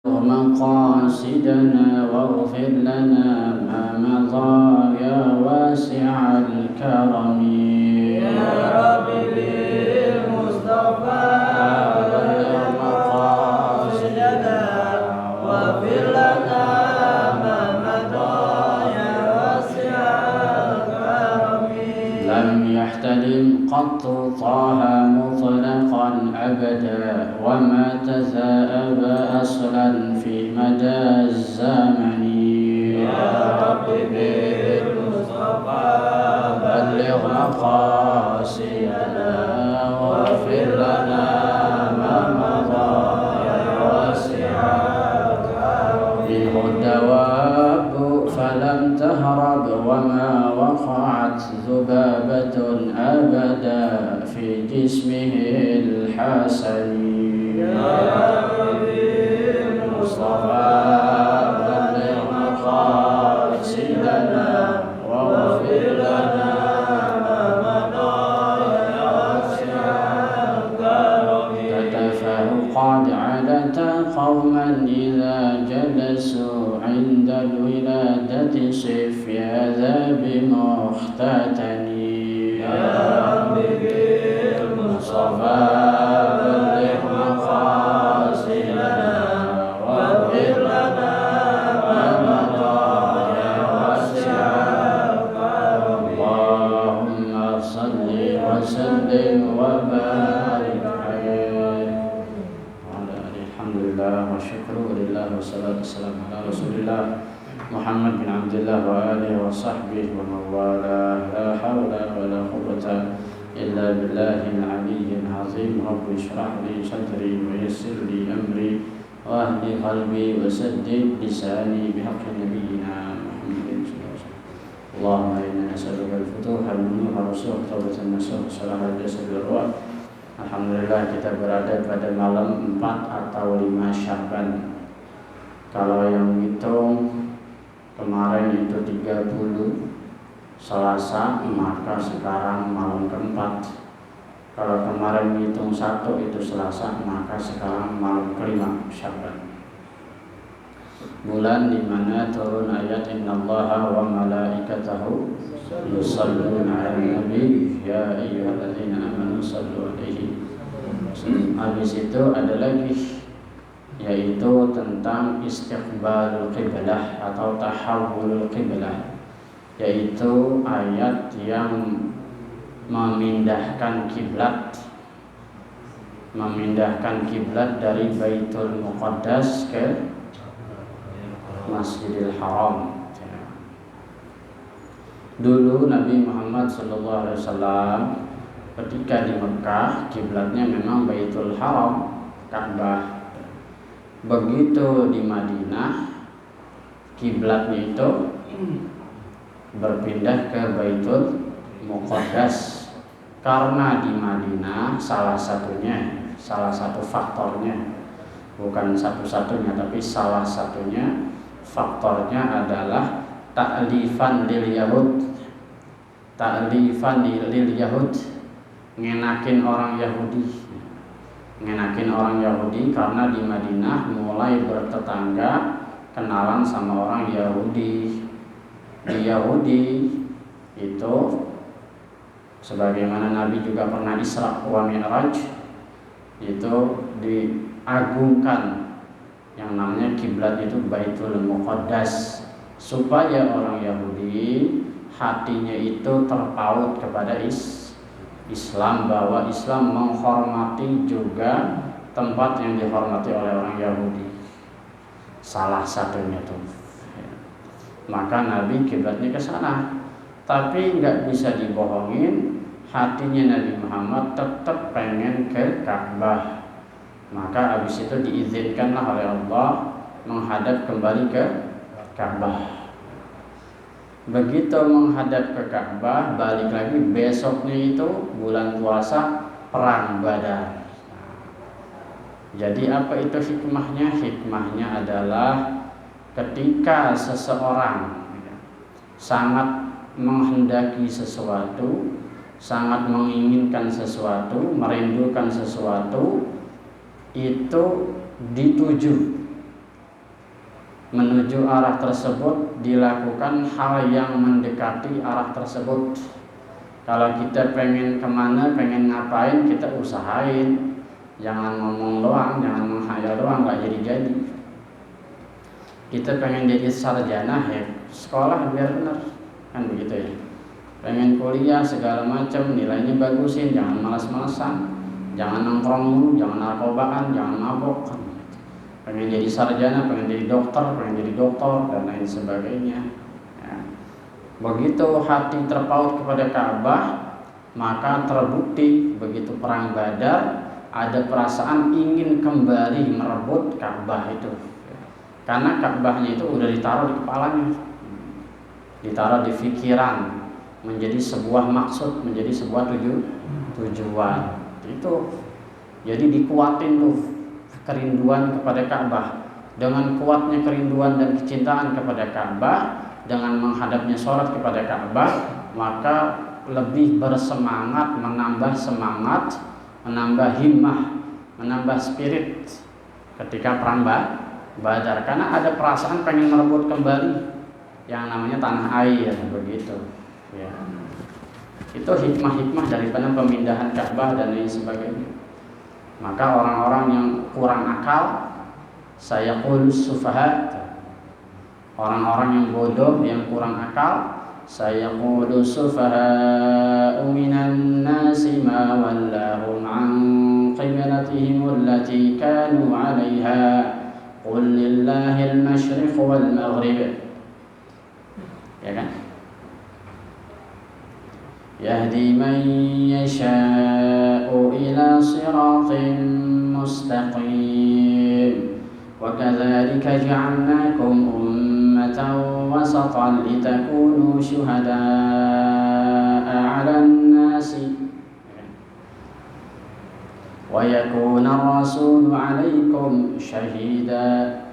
مقاصدنا واغفر لنا ما مضى يا واسع الكرم يا رب بالمصطفى بلغ مقاصدنا واغفر لنا ما مضى يا واسع الكرم. لم يحتلم قط طه مطلقا أبدا وما تثاءب أصلا في مدى الزمن. يا رب بالمصطفى بلغ مقاصدنا واغفر لنا ما مضى يا واسع الكرم. منه الدواب فلم تهرب وما وقعت ذبابة أبدا في جسمه الحسن. يا رب بالمصطفى بلغ مقاصدنا واغفر لنا ما مضى يا واسع الكرم. كتفه قد عدت قوما إذا جلسوا عند الولادة صف يا ذا بمختتن. يا رب بالمصطفى بلغ مقاصدنا واغفر لنا ما مضى يا واسع الكرم. اللهم صل وسلم وبارك عليه وعلى آله. الحمد لله والشكر لله والصلاة والسلام على رسول الله محمد بن عبد الله وآله وصحبه ومن والاه. لا حول ولا قوة إلا بالله العلي العظيم. رب اشرح لي صدري ويسر لي أمري واهد قلبي وسدد لساني بحق نبينا محمد صلى الله عليه وسلم. اللهم إنا نسألك الفتوح والمنوح والرسوخ توبة النصوح صلاح الجسد والروح. Alhamdulillah kita berada pada malam 4 atau 5 Sya'ban. Kalau yang hitung kemarin itu 30 Selasa, maka sekarang malam keempat. Kalau kemarin hitung 1 itu Selasa, maka sekarang malam kelima Sya'ban. Bulan di mana turun ayat innallaha wa malaikatahu yusalluna 'alan nabi ya ayyuhalladzina amanu shallu 'alaihi. Habis itu ada lagi, yaitu tentang istiqbalul qiblah atau tahawulul qiblah, yaitu ayat yang memindahkan kiblat dari Baitul Muqaddas ke Masjidil Haram. Dulu Nabi Muhammad SAW ketika di Mekah kiblatnya memang Baitul Haram, Ka'bah. Begitu di Madinah kiblatnya itu berpindah ke Baitul Muqaddas karena di Madinah salah satu faktornya, bukan satu-satunya tapi salah satunya faktornya adalah ta'lifan lil Yahud, ngenakin orang Yahudi karena di Madinah mulai bertetangga kenalan sama orang Yahudi. Di Yahudi itu sebagaimana Nabi juga pernah Isra wa Mi'raj, itu diagungkan yang namanya kiblat itu Baitul Muqaddas, supaya orang Yahudi hatinya itu terpaut kepada Islam, bahwa Islam menghormati juga tempat yang dihormati oleh orang Yahudi. Salah satunya tuh. Maka Nabi kiblatnya ke sana. Tapi nggak bisa dibohongin, hatinya Nabi Muhammad tetap pengen ke Ka'bah. Maka habis itu diizinkanlah oleh Allah menghadap kembali ke Ka'bah. Begitu menghadap ke Ka'bah, balik lagi besoknya itu bulan puasa perang Badar. Jadi apa itu hikmahnya? Hikmahnya adalah ketika seseorang sangat menghendaki sesuatu, sangat menginginkan sesuatu, merindukan sesuatu, itu dituju menuju arah tersebut dilakukan hal yang mendekati arah tersebut. Kalau kita pengen kemana, pengen ngapain, kita usahain. Jangan ngomong doang, jangan menghayal doang, nggak jadi-jadi. Kita pengen jadi sarjana, sekolah biar benar, kan begitu ya. Pengen kuliah segala macam, nilainya bagusin, jangan malas-malasan, jangan nongkrong mulu, jangan narkobaan, jangan mabok. Pengen jadi sarjana, pengen jadi dokter, dan lain sebagainya. Ya. Begitu hati terpaut kepada Ka'bah, maka terbukti begitu perang Badar ada perasaan ingin kembali merebut Ka'bah itu. Karena Ka'bahnya itu udah ditaruh di kepalanya, ditaruh di pikiran, menjadi sebuah maksud, menjadi sebuah tujuan. Itu jadi dikuatin tuh kerinduan kepada Ka'bah. Dengan kuatnya kerinduan dan kecintaan kepada Ka'bah, dengan menghadapnya sholat kepada Ka'bah, maka lebih bersemangat, menambah semangat, menambah himmah, menambah spirit ketika perang Badar. Karena ada perasaan pengen merebut kembali yang namanya tanah air, begitu ya. Itu hikmah-hikmah daripada pemindahan Ka'bah dan lain sebagainya. Maka orang-orang yang kurang akal, saya qulus sufaha, orang-orang yang bodoh, yang kurang akal, saya qulus sufaha minan nasi ma wallahum an qiblatihim allati kanu 'alaiha qul lillahil masyriq wal maghrib. Ya kan? Yahdi man yasha'u ila siratin mustaqim wa kadzalika ja'alnakum ummatan wasatan litakunu syuhada'a 'alan nasi wa yakuna ar-rasulu 'alaikum syahida.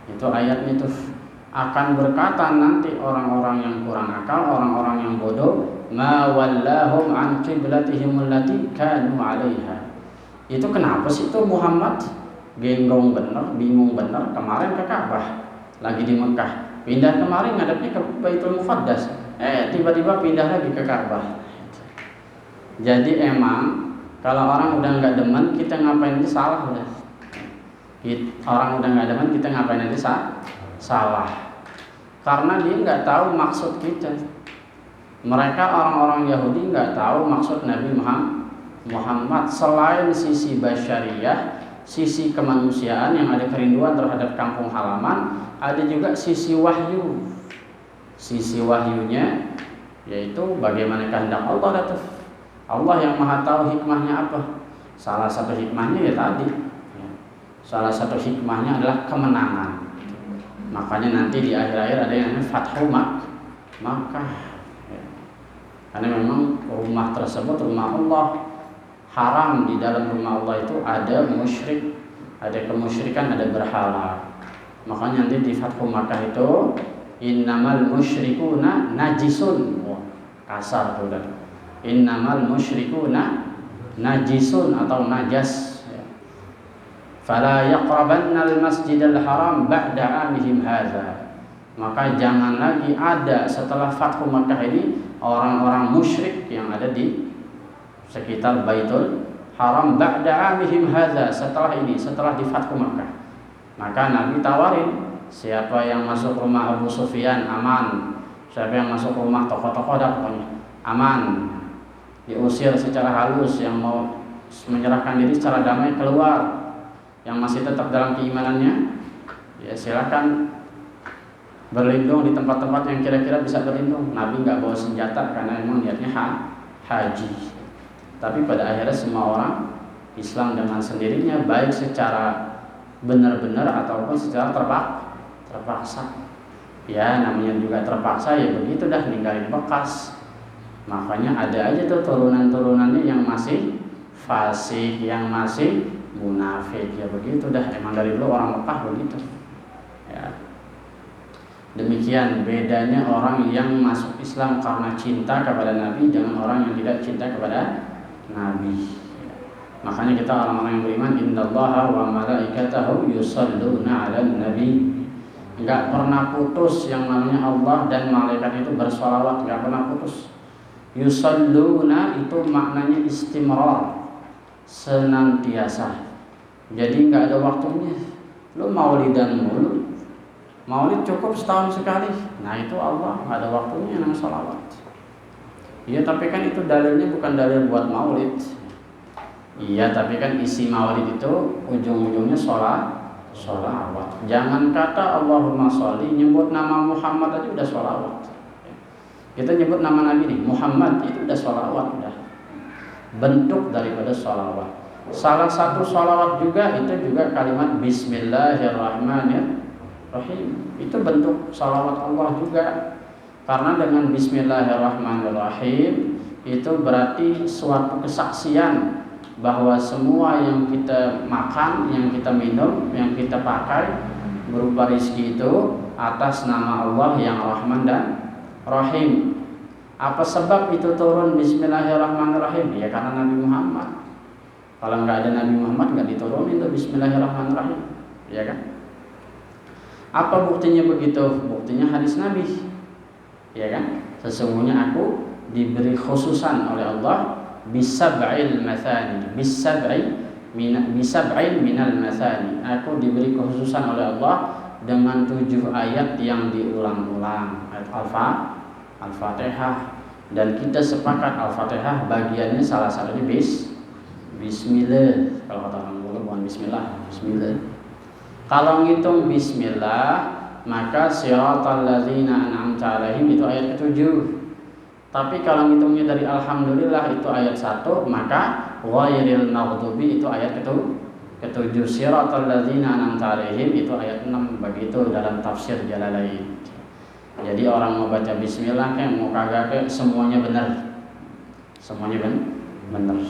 Itu ayatnya tuh. Akan berkata nanti orang-orang yang kurang akal, orang-orang yang bodoh, ma wallahum an qiblatihim allati kanu 'alaiha. Itu kenapa sih itu Muhammad genggong bener, bingung bener, kemarin ke Ka'bah lagi di Mekah, pindah kemarin ngadepnya ke Baitul Muqaddas, tiba-tiba pindah lagi ke Ka'bah. Jadi emang kalau orang udah nggak demen, kita ngapain aja salah udah. Orang udah nggak demen, kita ngapain aja salah, karena dia nggak tahu maksud kita. Mereka orang-orang Yahudi nggak tahu maksud Nabi Muhammad. Selain sisi basyariyah, sisi kemanusiaan yang ada kerinduan terhadap kampung halaman, ada juga sisi wahyu. Sisi wahyunya yaitu bagaimana kehendak Allah datang. Allah yang maha tahu hikmahnya apa. Salah satu hikmahnya ya tadi, salah satu hikmahnya adalah kemenangan. Makanya nanti di akhir-akhir ada yang namanya Fathu Makkah. Karena memang rumah tersebut rumah Allah, haram di dalam rumah Allah itu ada musyrik, ada kemusyrikan, ada berhala. Makanya nanti di Fathu Makkah itu innamal musyrikuna najisun. Kasar tuh kan. Innamal musyrikuna najisun atau najas. Fala yaqrabannal masjidal haram ba'da amihim hadza. Maka jangan lagi ada setelah Fathu Makkah ini orang-orang musyrik yang ada di sekitar Baitul Haram ba'da amihim hadza, setelah ini, setelah di Fathu Makkah. Maka Nabi tawarin, siapa yang masuk rumah Abu Sufyan aman, siapa yang masuk rumah tokoh-tokoh dah pokoknya aman. Diusir secara halus, yang mau menyerahkan diri secara damai keluar. Yang masih tetap dalam keimanannya, ya silakan berlindung di tempat-tempat yang kira-kira bisa berlindung. Nabi nggak bawa senjata karena memang niatnya haji. Tapi pada akhirnya semua orang Islam dengan sendirinya, baik secara benar-benar ataupun secara terpaksa. Ya namanya juga terpaksa, ya begitu dah, ninggalin bekas. Makanya ada aja tuh turunan-turunannya yang masih fasik, yang masih munafik, ya begitu dah, emang dari dulu orang Mekah begitu ya. Demikian bedanya orang yang masuk Islam karena cinta kepada Nabi dengan orang yang tidak cinta kepada Nabi. Makanya kita orang-orang yang beriman, innallaha wa malaikatahu yusholluna 'alan nabi Nggak pernah putus yang namanya Allah dan malaikat itu bersolawat, nggak pernah putus. Yusalluna itu maknanya istimrar, senantiasa. Jadi nggak ada waktunya. Lu maulidan mulu, maulid cukup setahun sekali. Nah itu Allah nggak ada waktunya namanya solawat. Iya tapi kan itu dalilnya bukan dalil buat maulid. Iya tapi kan isi maulid itu ujung-ujungnya sholawat. Jangan kata Allahumma sholli, nyebut nama Muhammad aja udah sholawat. Kita nyebut nama Nabi nih Muhammad, itu udah sholawat, udah bentuk daripada sholawat. Salah satu sholawat juga itu juga kalimat Bismillahirrahmanirrahim. Itu bentuk sholawat Allah juga. Karena dengan Bismillahirrahmanirrahim itu berarti suatu kesaksian bahwa semua yang kita makan, yang kita minum, yang kita pakai berupa rezeki itu atas nama Allah yang Rahman dan Rahim. Apa sebab itu turun Bismillahirrahmanirrahim? Ya karena Nabi Muhammad. Kalau nggak ada Nabi Muhammad nggak diturunin itu Bismillahirrahmanirrahim, ya kan? Apa buktinya begitu? Buktinya hadis Nabi, ya kan? Sesungguhnya aku diberi khususan oleh Allah bisab'il mathani, bisab'in minal mathani. Aku diberi khususan oleh Allah dengan 7 ayat yang diulang-ulang. Ayat Al-Fatihah. Dan kita sepakat Al-Fatihah bagiannya salah satunya Bismillah. Kalau kata orang dulu bukan Bismillah, Bismillah. Kalau ngitung Bismillah maka siratal ladzina an'amta 'alaihim itu ayat ke-7. Tapi kalau ngitungnya dari Alhamdulillah itu ayat 1, maka ghairil maghdubi itu ayat ke-7. Siratal ladzina an'amta 'alaihim itu ayat 6. Begitu dalam tafsir Jalalain. Jadi orang mau baca bismillah kayak mau kagak kayak semuanya benar. Semuanya benar.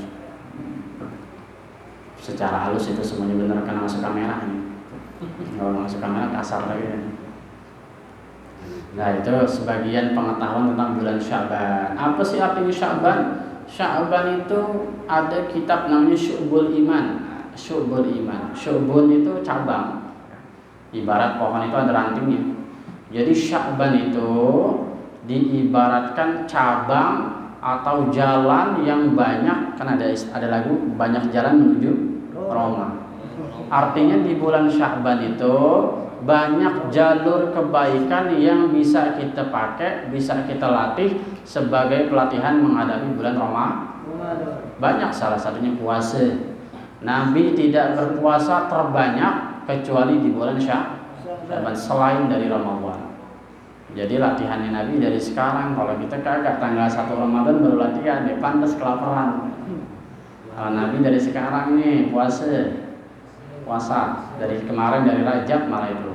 Secara halus itu semuanya benar karena masuk kamera nih. Kalau masuk kamera kasar lagi. Nah itu sebagian pengetahuan tentang bulan Sya'ban. Apa sih artinya Sya'ban? Sya'ban itu ada kitab namanya Syu'bul Iman. Syu'bun itu cabang. Ibarat pohon itu ada rantingnya. Jadi Sya'ban itu diibaratkan cabang atau jalan yang banyak. Kan ada lagu banyak jalan menuju Roma. Artinya di bulan Sya'ban itu banyak jalur kebaikan yang bisa kita pakai, bisa kita latih sebagai pelatihan menghadapi bulan Ramadan. Banyak, salah satunya puasa. Nabi tidak berpuasa terbanyak kecuali di bulan Sya'ban selain dari Ramadan. Jadi latihannya Nabi dari sekarang. Kalau kita kagak tanggal 1 Ramadan baru latihan, dia pantas kelaparan. Kalau Nabi dari sekarang nih puasa dari kemarin dari Rajab malah itu.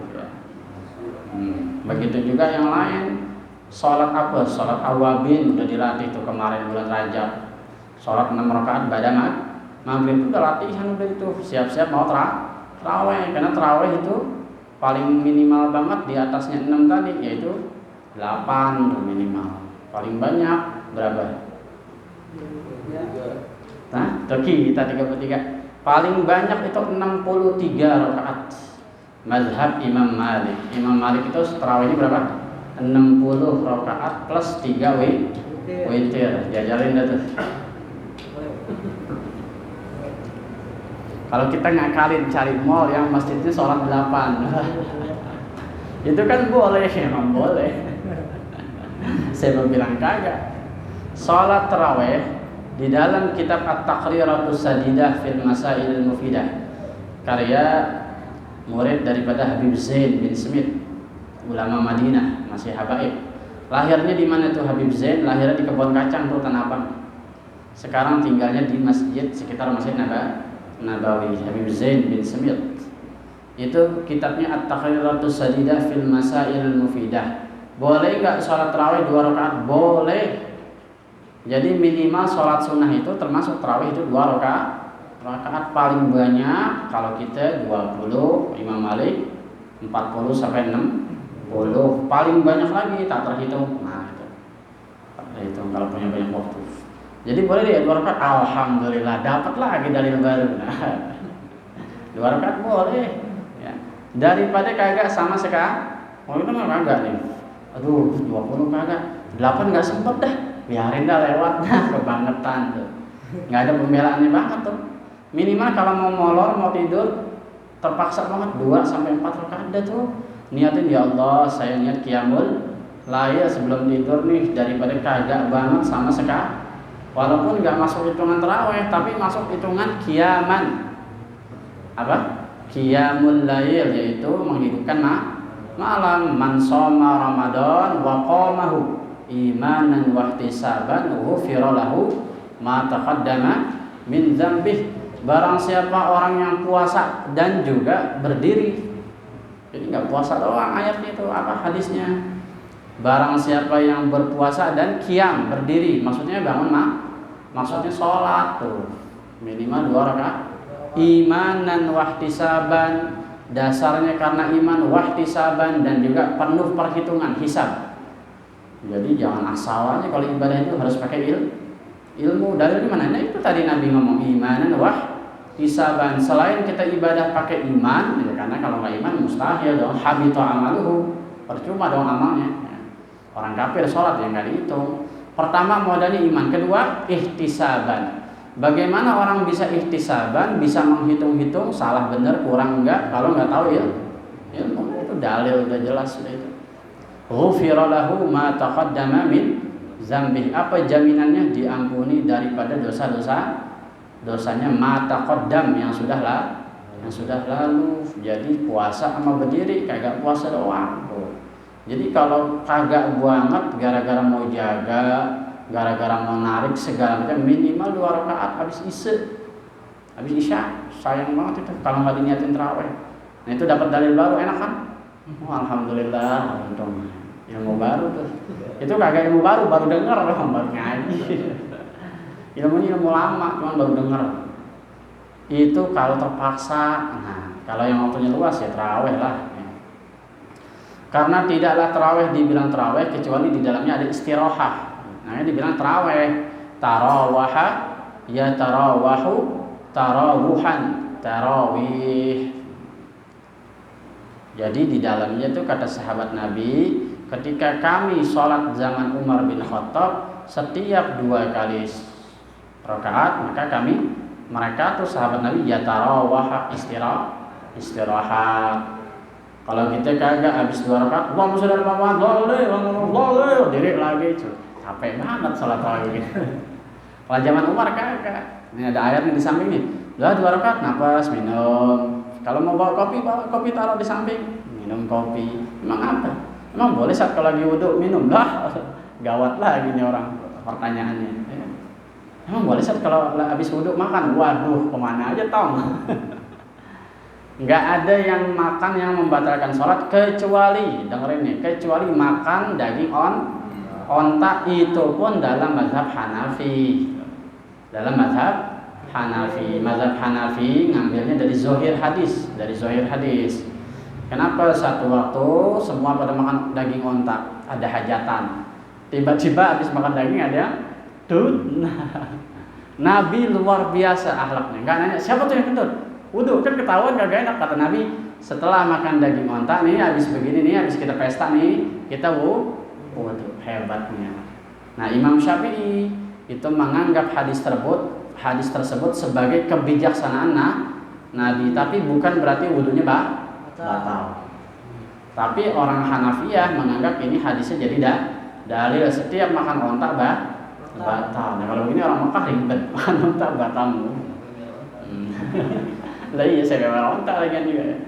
Begitu juga yang lain. Sholat apa? Sholat awabin udah dilatih tuh kemarin bulan Rajab. Sholat 6 rakaat pada maghrib udah latihan udah itu. Siap-siap mau terawih. Karena terawih itu paling minimal banget di atasnya 6 tadi, yaitu 8 tuh minimal. Paling banyak berapa? Nah, kita 33. Paling banyak itu 63 rakaat. Mazhab Imam Malik. Imam Malik itu tarawihnya berapa? 60 rakaat plus 3 witir. Jajarin dah tuh. Kalau kita ngakalin cari mall yang masjidnya sholat 8 itu kan boleh, emang boleh. Saya mau bilang kagak. Sholat tarawih di dalam kitab At-Taqriratus Sadidah fil Masailil Mufidah, karya murid daripada Habib Zain bin Smith, ulama Madinah, masih habaib. Lahirnya di mana tuh Habib Zain? Lahirnya di Kebon Kacang tuh Tanah Abang. Sekarang tinggalnya di masjid sekitar Masjid Nabawi. Habib Zain bin Smith. Itu kitabnya At-Taqriratus Sadidah fil Masailil Mufidah. Boleh enggak sholat tarawih 2 rakaat? Boleh. Jadi minimal sholat sunnah itu termasuk tarawih itu 2 rakaat. Rakaat paling banyak kalau kita 20, Imam Malik 40 sampai 60. Paling banyak lagi tak terhitung. Nah, itu. Tak terhitung kalau punya banyak waktu. Jadi boleh dia 2 rakaat. Alhamdulillah dapat lagi dalil baru. Nah, 2 rakaat boleh. Ya. Daripada kagak sama Oh itu mah kagak nih. Aduh 20 kagak, 8 nggak sempet dah, biarin dah lewat dah, kebangetan tuh. Nggak ada pembelaannya banget tuh. Minimal kalau mau molor mau tidur terpaksa banget 2 sampai 4 rakaat dah tuh. Niatin ya Allah saya niat qiyamul lail sebelum tidur nih, daripada kagak banget sama sekali. Walaupun nggak masuk hitungan tarawih tapi masuk hitungan qiyaman. Apa? Qiyamul lail, yaitu menghidupkan malam. Man shoma Ramadan wa qamahu imanan wa ihtisaban ghufira lahu ma taqaddama min dzambih. Barang siapa orang yang puasa dan juga berdiri. Jadi nggak puasa doang ayatnya itu, apa hadisnya? Barang siapa yang berpuasa dan qiyam, berdiri, maksudnya bangun maksudnya sholat tuh minimal 2 rakaat. Imanan wahtisaban, dasarnya karena iman, wahtisaban, dan juga penuh perhitungan hisab. Jadi jangan asal aja kalau ibadah itu harus pakai ilmu. Dari mana? Nah itu tadi Nabi ngomong imanan wahtisaban. Selain kita ibadah pakai iman, ya, karena kalau nggak iman mustahil dong, habita amaluhu, percuma dong amalnya. Orang kafir sholat yang nggak dihitung. Pertama modalnya iman, kedua ihtisaban. Bagaimana orang bisa ihtisaban, bisa menghitung-hitung salah benar kurang enggak kalau nggak tahu ilmu. Itu dalil udah jelas sudah itu. Ghufira lahu ma taqaddama min dzambih. Apa jaminannya? Diampuni daripada dosanya ma taqaddam yang sudah lalu. Jadi puasa sama berdiri kagak puasa doang. Jadi kalau kagak banget gara-gara mau jaga, gara-gara mau narik segala macam, minimal 2 rakaat habis isya. Sayang banget itu kalau nggak diniatin tarawih. Nah itu dapat dalil baru, enak kan? Oh, alhamdulillah, untung ilmu baru tuh. Itu kagak ilmu baru dengar loh, baru ngaji. Ilmunya ilmu lama, cuman baru dengar. Itu kalau terpaksa. Nah kalau yang waktunya luas ya tarawih lah. Karena tidaklah tarawih dibilang tarawih kecuali di dalamnya ada istirahat. Nah, ini dibilang tarawih. Tarawaha ya tarawahu tarawuhan, tarawih. Jadi di dalamnya itu kata sahabat Nabi, ketika kami sholat zaman Umar bin Khattab, setiap 2 kali rakaat maka mereka tuh sahabat Nabi ya tarawaha, istirahat. Kalau kita kagak habis 2 rakaat, Allahumma sholli ala Muhammad, diri lagi itu. Capek banget sholat tarawih gitu. Kalau zaman Umar kagak. Ini ada ayat di samping nih. Udah 2 rakaat, napas, minum. Kalau mau bawa kopi taruh di samping, minum kopi. Emang apa? Emang boleh saat kalau lagi wudhu minum? Lah, gawat lagi nih orang pertanyaannya. Emang boleh saat kalau habis wudhu makan? Waduh, kemana aja tong? Nggak ada yang makan yang membatalkan sholat kecuali, dengerin nih, kecuali makan daging onta, itu pun dalam mazhab Hanafi. Mazhab Hanafi ngambilnya dari zohir hadis. Kenapa satu waktu semua pada makan daging onta, ada hajatan, tiba-tiba habis makan daging ada tut. Nabi luar biasa akhlaknya, nggak nanya siapa tuh yang kentut. Wudhu kan ketahuan kagak enak, kata Nabi. Setelah makan daging onta nih, habis begini nih, habis kita pesta nih, kita wudhu. Hebatnya. Nah Imam Syafi'i itu menganggap hadis tersebut sebagai kebijaksanaan Nabi, tapi bukan berarti wudhunya batal. Tapi orang Hanafiyah menganggap ini hadisnya jadi dalil setiap makan onta batal. Nah kalau begini orang Mekah ribet, makan onta batal. Lah iya saya makan onta lagi juga ya.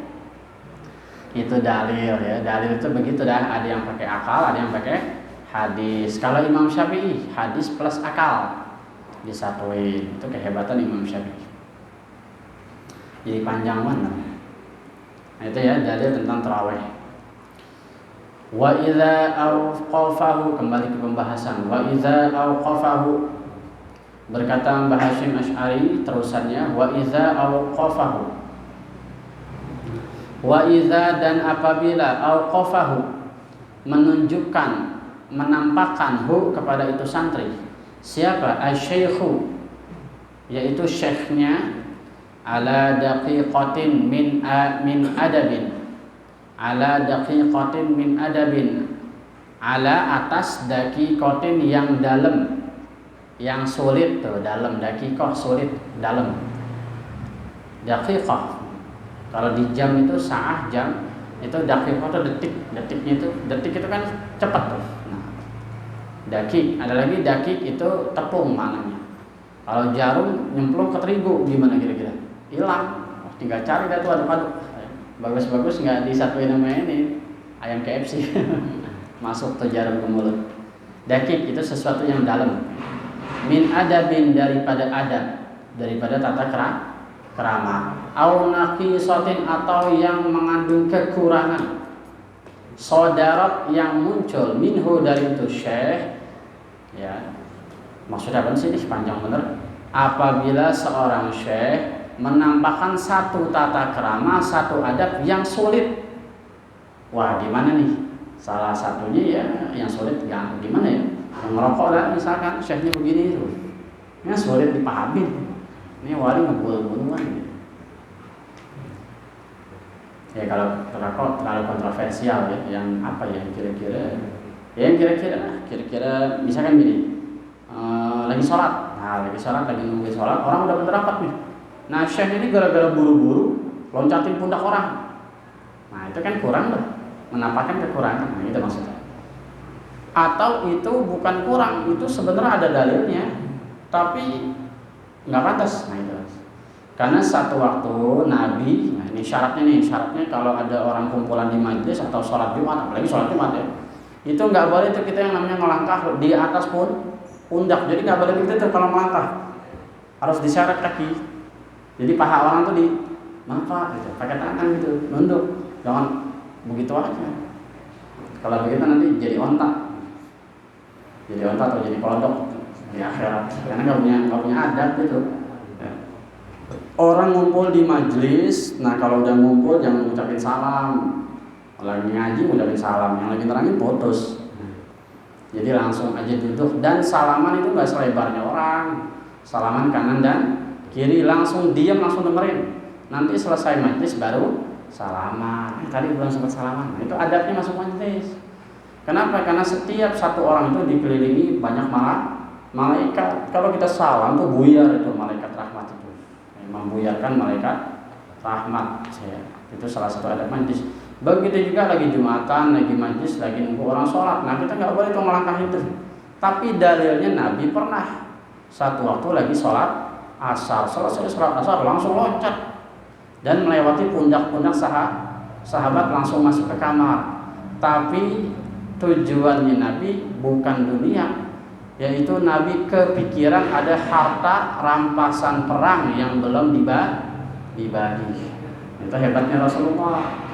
Itu dalil ya. Dalil itu begitu dah, ada yang pakai akal, ada yang pakai hadis. Kalau Imam Syafi'i hadis plus akal disatuin. Itu kehebatan Imam Syafi'i. Jadi panjang banget. Nah itu ya dalil tentang tarawih. Wa idza awqafahu, kembali ke pembahasan. Wa idza awqafahu, berkata Mbah Hasyim Asy'ari terusannya, wa idza awqafahu, wa idza, dan apabila awqafahu, menunjukkan, menampakkan hu kepada itu santri. Siapa? Asy-syaikhu, yaitu syekhnya, ala daqiqatin min adabin, ala daqiqatin min adabin, ala atas daqiqatin yang dalam, yang sulit tuh, dalam. Daqiqah sulit, dalam. Daqiqah kalau di jam itu saah, jam itu, daqiqah itu detik, detiknya itu, detik itu kan cepat tuh. Nah, dakik, ada lagi dakik itu tepung maknanya. Kalau jarum nyemplung ke terigu gimana kira-kira? Hilang. Tinggal cari dah tuh aduk-aduk. Bagus-bagus nggak disatuin sama ini ayam KFC. Masuk tuh jarum ke mulut. Dakik itu sesuatu yang dalam. Min adabin, daripada adab, daripada tata krama. Au naqisatin, atau yang mengandung kekurangan. Sodarat, yang muncul minhu, dari itu syekh. Ya. Maksudnya apa sih ini panjang bener. Apabila seorang syekh menampakkan satu tata krama, satu adab yang sulit. Wah, gimana nih? Salah satunya ya yang sulit, ya gimana ya? Yang ngerokok lah misalkan, syekhnya begini itu. Ya sulit dipahami. Ini wali ngebunuh-bunuhan. Ya kalau rokok terlalu kontroversial ya, yang apa ya kira-kira? Ya kira-kira misalkan gini. Lagi sholat, lagi nunggu sholat, orang udah berangkat nih. Nah, syekh ini gara-gara buru-buru loncatin pundak orang. Nah, itu kan kurang loh, menampakkan kekurangan. Nah, itu maksudnya. Atau itu bukan kurang, itu sebenarnya ada dalilnya, tapi nggak pantas. Nah, itu. Karena satu waktu Nabi, nah ini syaratnya kalau ada orang kumpulan di majelis atau sholat Jumat, apalagi sholat Jumat ya, itu nggak boleh itu kita yang namanya melangkah di atas pundak. Jadi nggak boleh begitu tuh kalau melangkah, harus diseret kaki. Jadi paha orang tuh di melangkah gitu, pakai tangan gitu, nunduk, jangan begitu aja. Kalau begitu nanti jadi ontak atau jadi kodok di akhirat, karena nggak punya adab gitu. Orang ngumpul di majelis, nah kalau udah ngumpul jangan ngucapin salam. Lagi ngaji ngucapin salam, yang lagi nerangin putus. Jadi langsung aja duduk, dan salaman itu nggak selebarnya orang. Salaman kanan dan kiri, langsung diam, langsung dengerin. Nanti selesai majelis baru salaman. Tadi belum sempat salaman. Nah, itu adabnya masuk majelis. Kenapa? Karena setiap satu orang itu dikelilingi banyak malaikat. Kalau kita salam tuh buyar itu malaikat rahmat itu. Membuyarkan malaikat rahmat. Itu salah satu adab majelis. Begitu juga lagi Jumatan, lagi majlis, lagi nunggu orang sholat. Nah kita nggak boleh tuh melangkah itu. Tapi dalilnya Nabi pernah satu waktu lagi sholat asar, selesai sholat asar langsung loncat dan melewati pundak-pundak sahabat, langsung masuk ke kamar. Tapi tujuannya Nabi bukan dunia, yaitu Nabi kepikiran ada harta rampasan perang yang belum dibagi. Itu hebatnya Rasulullah.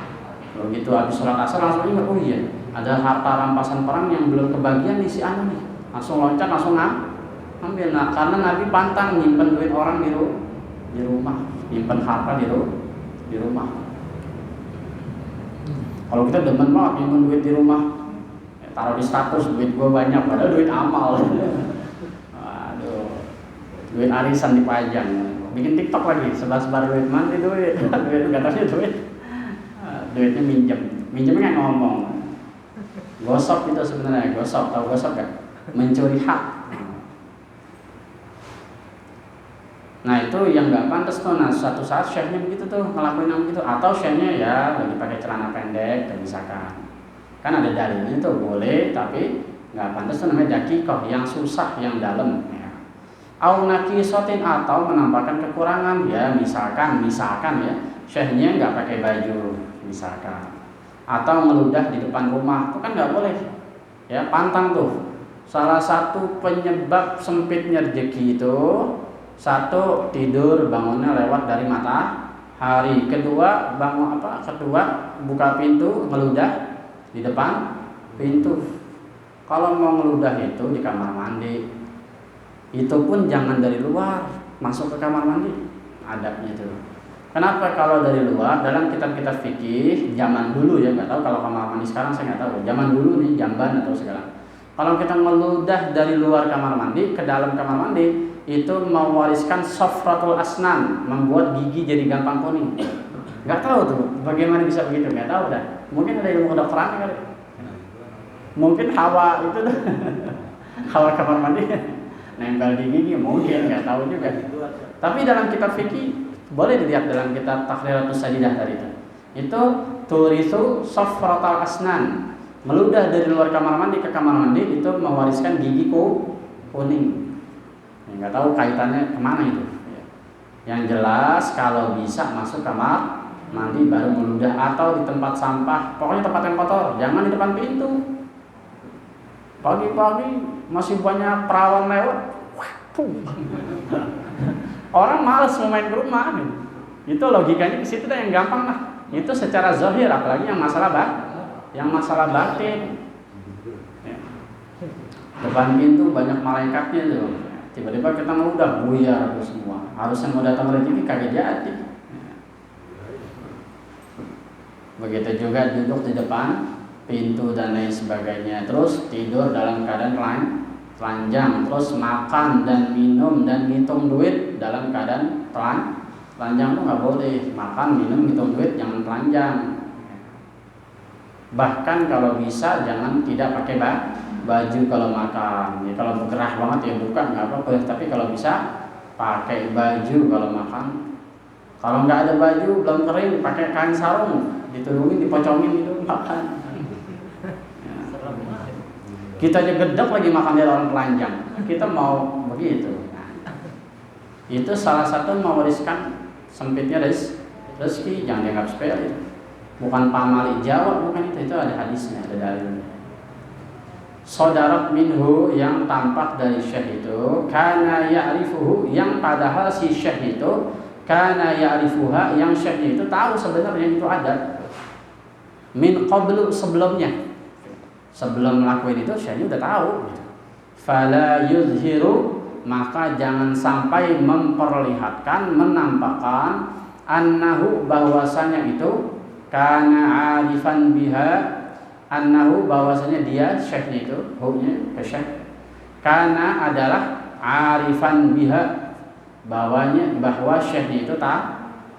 Begitu habis sholat asar langsung ingat, oh iya ada harta rampasan perang yang belum kebagian nih si anu nih, langsung loncat, langsung ambil. Nah karena Nabi pantang nyimpen duit orang di rumah, nyimpen harta di rumah. Kalau kita demen banget nyimpen duit di rumah, taruh di status duit gue banyak, padahal duit amal. Aduh, duit arisan dipajang, bikin TikTok lagi, sebar-sebar duit, mandi duit, katanya duitnya minjemnya nggak ngomong, gosok itu sebenarnya, tahu gosok gak? Mencuri hak. Nah itu yang nggak pantas tuh. Nah suatu saat syekhnya begitu tuh ngelakuin yang begitu, atau syekhnya ya lagi pakai celana pendek dan misalkan, kan ada dalilnya tuh boleh, tapi nggak pantas tuh, namanya daqiqah, yang susah, yang dalam. Au naqisatin, atau menampakkan kekurangan, ya misalkan ya syekhnya nggak pakai baju misalkan, atau ngeludah di depan rumah, itu kan nggak boleh ya, pantang tuh. Salah satu penyebab sempitnya rezeki itu, satu tidur bangunnya lewat dari matahari, kedua buka pintu ngeludah di depan pintu. Kalau mau ngeludah itu di kamar mandi, itu pun jangan dari luar masuk ke kamar mandi, adabnya itu. Kenapa? Kalau dari luar, dalam kitab-kitab fikih zaman dulu ya, nggak tahu kalau kamar mandi sekarang saya nggak tahu. Zaman dulu nih jamban atau segala. Kalau kita ngeludah dari luar kamar mandi ke dalam kamar mandi, itu mewariskan sofratul asnan, membuat gigi jadi gampang kuning. Nggak tahu tuh bagaimana bisa begitu, nggak tahu dah. Mungkin ada ilmu kedokteran kali. Mungkin hawa itu hawa kamar mandi nempel di gigi, mungkin nggak tahu juga. Tapi dalam kitab fikih boleh dilihat dalam kitab Tahriratus Sajidah tadi itu turithu safratal asnan, meludah dari luar kamar mandi ke kamar mandi itu mewariskan gigi kuning. Nggak tahu kaitannya kemana itu. Yang jelas kalau bisa masuk kamar mandi baru meludah atau di tempat sampah, pokoknya tempat yang kotor, jangan di depan pintu. Pagi-pagi masih banyak perawan lewat, orang malas mau main ke rumah. Itu logikanya ke situ yang gampang lah. Itu secara zahir, apalagi yang masalah batin. Ya. Depan pintu banyak malaikatnya tuh. Tiba-tiba kita udah buyar tuh semua. Harusnya mau datang rezeki kagak jadi. Begitu juga duduk di depan pintu dan lain sebagainya. Terus tidur dalam keadaan telanjang. Terus makan dan minum dan ngitung duit dalam keadaan telanjang tuh nggak boleh. Makan, minum, ngitung duit jangan telanjang. Bahkan kalau bisa jangan tidak pakai baju kalau makan. Ya, kalau bergerah banget ya buka nggak apa-apa. Tapi kalau bisa pakai baju kalau makan. Kalau nggak ada baju belum kering pakai kain sarung, ditudungin, dipocongin itu makan. Kita aja gedek lagi makan dari orang telanjang. Kita mau begitu. Itu salah satu mewariskan sempitnya rezeki, jangan dianggap sepele. Bukan pamali Jawa, bukan itu ada hadisnya, ada dalilnya. Sodarat minhu yang tampak dari syekh itu, kana ya'rifuhu yang padahal si syekh itu, kana ya'rifuha yang syekh itu tahu sebenarnya itu ada. Min qablu sebelumnya. Sebelum melakukan itu syekh udah tahu. Fala yuzhiru maka jangan sampai memperlihatkan, menampakkan annahu bahwasanya itu kana arifan biha, annahu bahwasanya dia syekhnya itu hukumnya ke syekh kana adalah arifan biha, bahwa syekhnya itu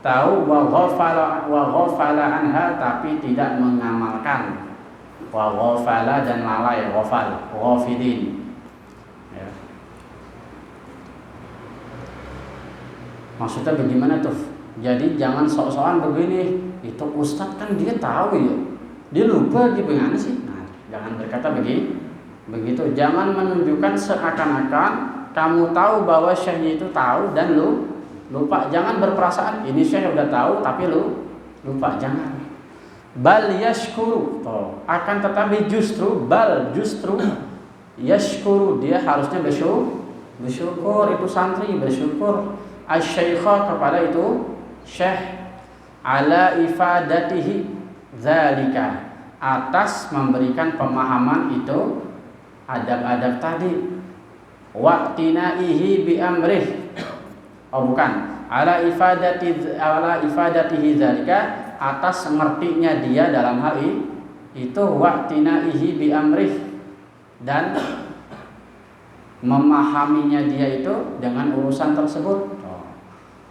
tahu wa ghafala anha tapi tidak mengamalkan, wa ghafala dan lalai, ghafilin. Maksudnya bagaimana tuh? Jadi jangan sok-sokan begini. Itu ustadz kan dia tahu ya. Dia lupa gimana sih? Nah, jangan berkata begitu. Jangan menunjukkan seakan-akan kamu tahu bahwa syekhnya itu tahu dan lu lupa. Jangan berperasaan ini syekh udah tahu tapi lu lupa. Jangan. Bal yashkuru. Akan tetapi justru yashkuru, dia harusnya bersyukur itu santri bersyukur. Asy-syaikha kepada itu syekh ala ifadatihi zalika atas memberikan pemahaman itu adab-adab tadi, waqtinaihi bi amrih, ala ifadatihi zalika atas ngertinya dia dalam hal itu, waqtinaihi bi amrih dan memahaminya dia itu dengan urusan tersebut.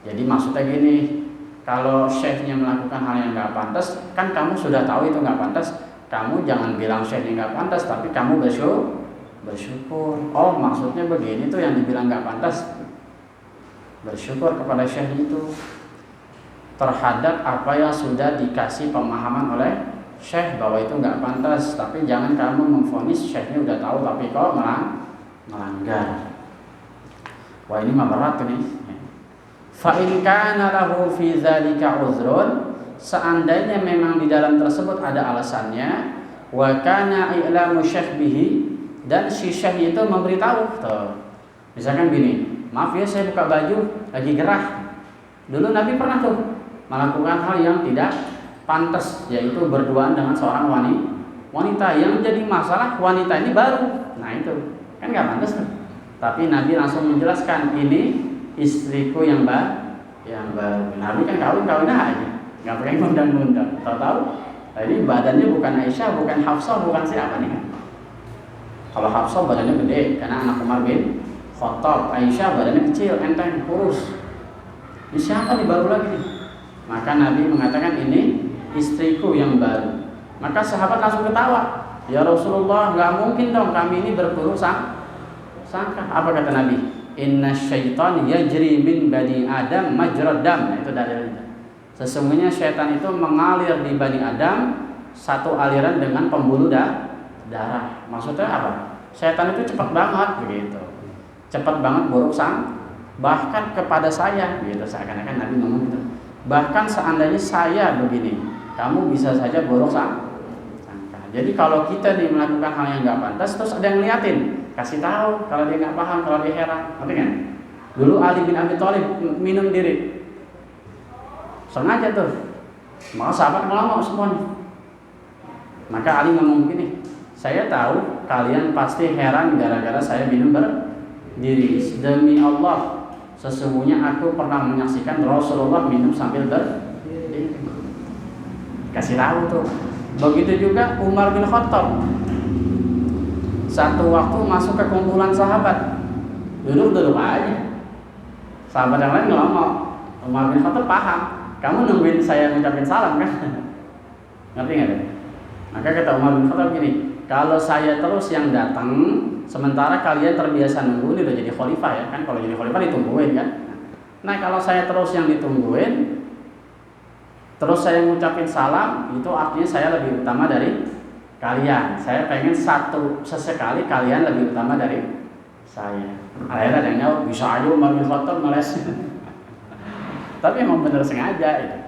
Jadi maksudnya gini, kalau syekhnya melakukan hal yang nggak pantas, kan kamu sudah tahu itu nggak pantas, kamu jangan bilang syekhnya nggak pantas, tapi kamu bersyukur. Oh maksudnya begini tuh yang dibilang nggak pantas, bersyukur kepada syekh itu terhadap apa yang sudah dikasih pemahaman oleh syekh bahwa itu nggak pantas, tapi jangan kamu memvonis syekhnya udah tahu tapi kok melanggar. Wah ini mah berat nih. Fa in kana lahu fi dzalika uzrun, seandainya memang di dalam tersebut ada alasannya, wa kana i'lamu syekh bihi, dan si syekh itu memberitahu tuh. Misalkan gini, maaf ya saya buka baju lagi gerah. Dulu Nabi pernah tuh melakukan hal yang tidak pantas, yaitu berduaan dengan seorang wanita. Yang jadi masalah wanita ini baru. Nah itu kan nggak pantas kan? Tapi Nabi langsung menjelaskan, ini istriku yang baru. Nabi kan kawin aja, nggak pakai ngundang-ngundang. Tahu? Ini badannya bukan Aisyah, bukan Hafsah, bukan siapa nih kan? Kalau Hafsah badannya gede karena anak Umar bin Khattab. Aisyah badannya kecil, enteng, kurus. Ini siapa nih baru lagi nih? Maka Nabi mengatakan ini istriku yang baru. Maka sahabat langsung ketawa. Ya Rasulullah, nggak mungkin dong kami ini berburuk sangka. Apa kata Nabi? Inna syaitan yajri min bani Adam majrad dam. Nah, itu dalilnya. Sesungguhnya syaitan itu mengalir di bani Adam satu aliran dengan pembuluh darah. Maksudnya apa? Syaitan itu cepat banget begitu. Cepat banget buruk bahkan kepada saya gitu. Seakan-akan Nabi ngomong gitu. Bahkan seandainya saya begini, kamu bisa saja buruk sangka. Jadi kalau kita nih melakukan hal yang nggak pantas, terus ada yang ngeliatin, kasih tahu kalau dia nggak paham, kalau dia heran, ngerti kan? Dulu Ali bin Abi Thalib minum diri, sengaja tuh, mau sahabat ngelomok semuanya. Maka Ali ngomong begini, saya tahu kalian pasti heran gara-gara saya minum berdiri. Demi Allah, sesungguhnya aku pernah menyaksikan Rasulullah minum sambil berdiri. Kasih tahu tuh. Begitu juga Umar bin Khattab. Satu waktu masuk ke kumpulan sahabat, duduk aja. Sahabat yang lain ngomong, Umar bin Khattab paham. Kamu nungguin saya ngucapin salam kan? Ngerti nggak? Maka kata Umar bin Khattab gini, kalau saya terus yang datang, sementara kalian terbiasa nunggu, ini udah jadi khalifah ya kan? Kalau jadi khalifah ditungguin kan? Nah kalau saya terus yang ditungguin, terus saya ngucapin salam, itu artinya saya lebih utama dari kalian. Saya pengen sesekali kalian lebih utama dari saya. Akhirnya ada yang jawab, bisa aja Umar bin Khattab ngeles. Tapi emang bener sengaja itu.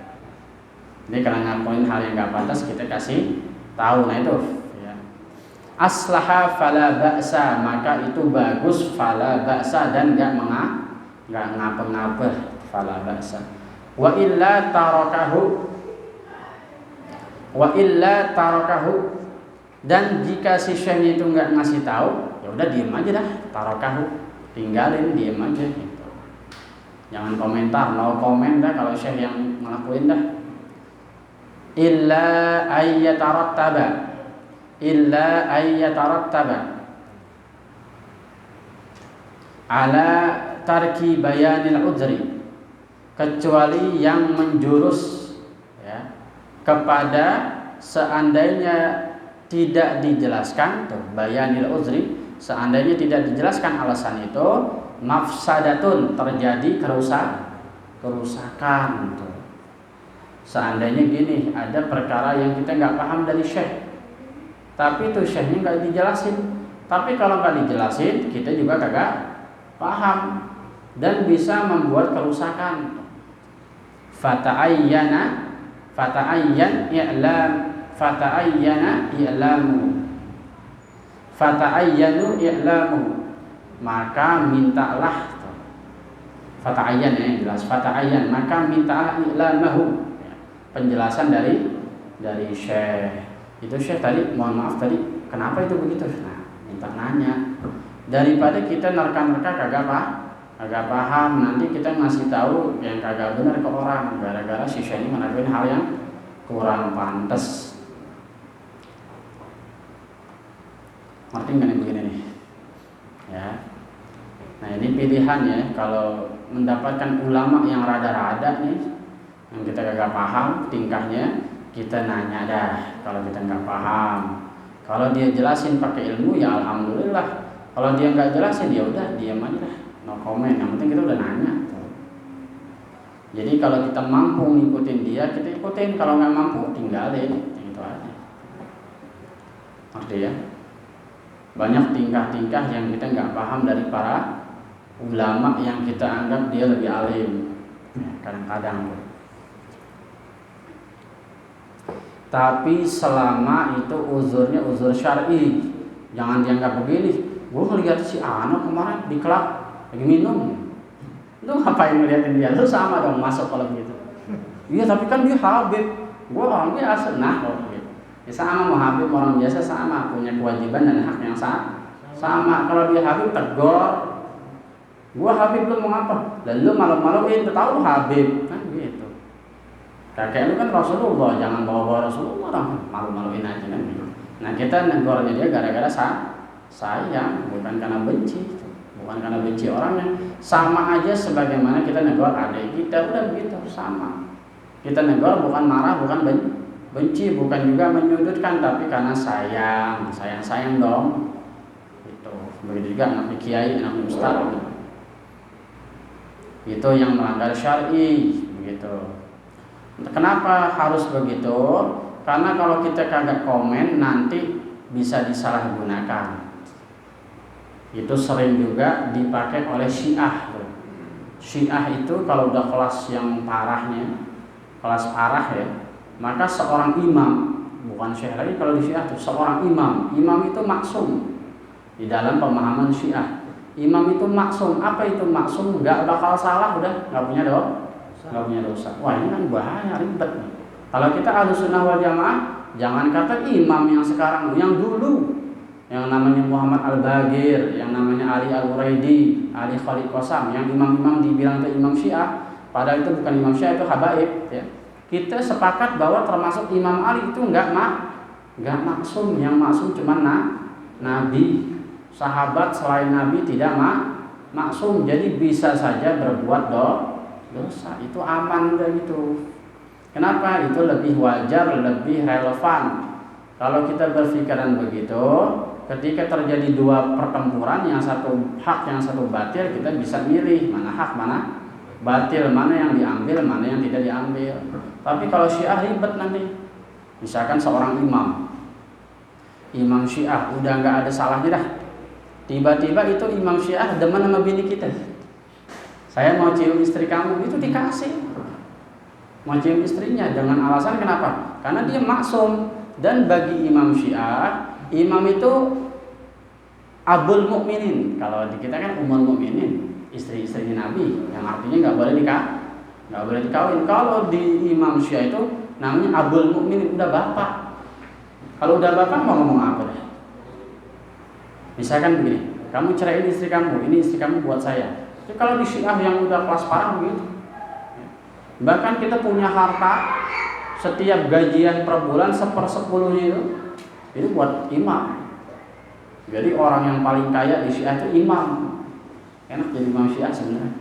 Jadi kalau ngakuin hal yang gak pantas, kita kasih tahu. Nah itu ya. Aslaha fala ba'sa, maka itu bagus, fala ba'sa, dan gak ngapa-ngapa, fala ba'sa. Wa illa tarakahu, dan jika si syekh itu nggak ngasih tahu, ya udah diem aja dah, tarakahu, tinggalin, diem aja gitu. Jangan komentar, no comment dah kalau syekh yang ngelakuin dah. Illa ayyatarattaba ala tarki bayanil udhri, kecuali yang menjurus ya, kepada seandainya tidak dijelaskan tuh, bayanil uzri, seandainya tidak dijelaskan alasan itu, mafsadatun, terjadi kerusakan tuh. Seandainya gini, ada perkara yang kita nggak paham dari syekh, tapi itu syekhnya nggak dijelasin, tapi kalau nggak dijelasin kita juga kagak paham dan bisa membuat kerusakan. Fata'ayyana i'lamu, maka mintalah, fata'ayyan ya jelas, fata'ayyan, maka mintalah i'lamahu, penjelasan dari syekh. Itu syekh tadi, mohon maaf tadi kenapa itu begitu, nah minta nanya, daripada kita nerka-nerka kagak paham, nanti kita ngasih tahu yang kagak benar ke orang gara-gara si syekh ini ngelakuin hal yang kurang pantas. Ngerti nggak nih begini nih ya? Nah ini pilihan ya, kalau mendapatkan ulama yang rada-rada nih, yang kita kagak paham tingkahnya, kita nanya dah. Kalau kita nggak paham, kalau dia jelasin pakai ilmu ya alhamdulillah, kalau dia nggak jelasin ya udah diam aja dah, no comment, yang penting kita udah nanya. Jadi kalau kita mampu ngikutin dia, kita ikutin, kalau nggak mampu tinggalin, gitu aja. Ngerti ya? Banyak tingkah-tingkah yang kita nggak paham dari para ulama yang kita anggap dia lebih alim, kadang-kadang. Tapi selama itu uzurnya uzur syar'i, jangan dianggap begini. Gue ngeliat si Ano kemarin di klub lagi minum, lu ngapain ngeliatin dia? Lu sama dong masuk kalau begitu. Iya tapi kan dia habib, gue orang biasa. Nah kalau begitu ya sama, mau habib orang biasa sama, punya kewajiban dan hak yang sama. Kalau dia habib tegur, gue habib, lu mau ngapa? Dan lu malu-maluin, tahu lu habib kan gitu. Kakek lu kan Rasulullah, jangan bawa-bawa Rasulullah, orang malu-maluin aja kan gitu. Nah kita negornya dia gara-gara sayang, bukan karena benci, bukan karena benci orangnya. Sama aja sebagaimana kita negor adik kita, udah begitu sama. Kita negor bukan marah, bukan benci bukan juga menyudutkan, tapi karena sayang dong. Itu begitu juga anak kiai, anak ustaz. Itu yang melanggar syar'i begitu. Kenapa harus begitu? Karena kalau kita kagak komen nanti bisa disalahgunakan. Itu sering juga dipakai oleh Syiah. Syiah itu kalau udah kelas yang parahnya, kelas parah ya, maka seorang imam, bukan syekh lagi kalau di Syiah itu seorang imam itu maksum. Di dalam pemahaman Syiah, imam itu maksum. Apa itu maksum? Gak bakal salah, udah gak punya dosa. Wah, ini kan bahaya, ribet nih. Kalau kita Ahlussunnah wal Jamaah, jangan kata imam yang sekarang, yang dulu, yang namanya Muhammad Al-Bagir, yang namanya Ali Al-Uraidi, Ali Khalid Qasam, yang imam-imam dibilang itu imam Syiah, padahal itu bukan imam Syiah, itu habaib ya. Kita sepakat bahwa termasuk Imam Ali itu enggak maksum. Yang maksum cuma Nabi. Sahabat selain Nabi tidak maksum. Jadi bisa saja berbuat dosa. Itu aman udah gitu. Kenapa? Itu lebih wajar, lebih relevan. Kalau kita berpikiran begitu, ketika terjadi dua pertempuran, yang satu hak, yang satu batil, kita bisa milih mana hak, mana batil, mana yang diambil, mana yang tidak diambil. Tapi kalau Syiah ribet nanti. Misalkan seorang imam Syiah udah nggak ada salahnya dah. Tiba-tiba itu imam Syiah demen sama bini kita. Saya mau cium istri kamu, itu dikasih. Mau cium istrinya dengan alasan kenapa? Karena dia maksum. Dan bagi imam Syiah, imam itu abul mukminin. Kalau di kita kan ummul mukminin, istri-istrinya Nabi, yang artinya nggak boleh dikawin. Kalau di imam Syiah itu namanya abul mukminin, udah bapak. Kalau udah bapak mau ngomong apa deh? Misalkan begini, kamu ceraiin istri kamu, ini istri kamu buat saya. Jadi kalau di Syiah yang udah kelas parah begitu. Bahkan kita punya harta, setiap gajian per bulan 1/10 itu buat imam. Jadi orang yang paling kaya di Syiah itu imam. Enak jadi imam Syiah sebenarnya.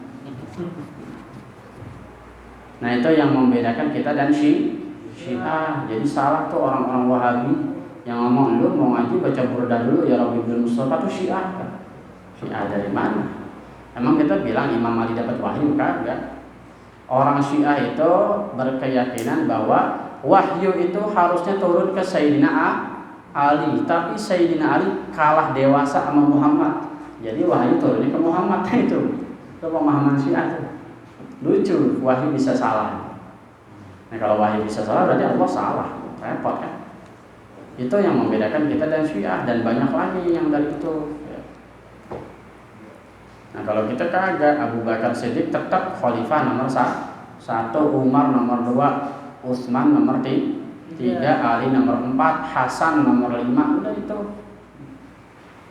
Nah itu yang membedakan kita dan Syiah. Jadi salah tuh orang-orang Wahabi yang ngomong, lu mau ngaji baca burdah dulu ya Rabbi bin Mustafa, tuh Syiah. Syiah dari mana? Emang kita bilang Imam Ali dapat wahyu kagak? Orang Syiah itu berkeyakinan bahwa wahyu itu harusnya turun ke Sayyidina Ali, tapi Sayyidina Ali kalah dewasa sama Muhammad. Jadi wahyu turunnya ke Muhammad itu pemahaman Syiah itu. Lucu, wahyu bisa salah. Nah kalau wahyu bisa salah berarti Allah salah, repot kan? Itu yang membedakan kita dan Syiah, dan banyak lagi yang dari itu. Nah kalau kita kagak, Abu Bakar Siddiq tetap khalifah nomor 1, Umar nomor 2, Utsman nomor 3, Ali nomor 4, Hasan nomor 5, udah itu.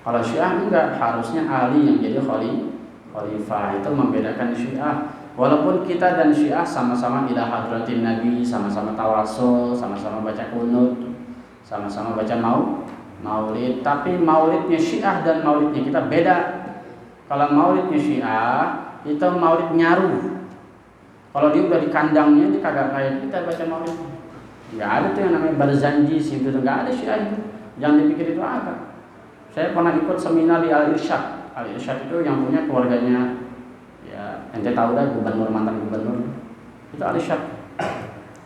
Kalau Syiah enggak, harusnya Ali yang jadi khalifah. Itu membedakan Syiah. Walaupun kita dan Syiah sama-sama ila hadratin Nabi, sama-sama tawasul, sama-sama baca kunut, sama-sama baca maulid, tapi maulidnya Syiah dan maulidnya kita beda. Kalau maulidnya Syiah itu maulid nyaru. Kalau dia udah di kandangnya, dia kagak kayak kita baca maulid. Nggak ada tuh yang namanya barzanji situ, nggak ada Syiah itu. Jangan dipikir itu apa. Saya pernah ikut seminar di Al-Irsyad. Al-Irsyad itu yang punya keluarganya, ya ente tahu dah, mantan gubernur. Itu Al-Irsyad.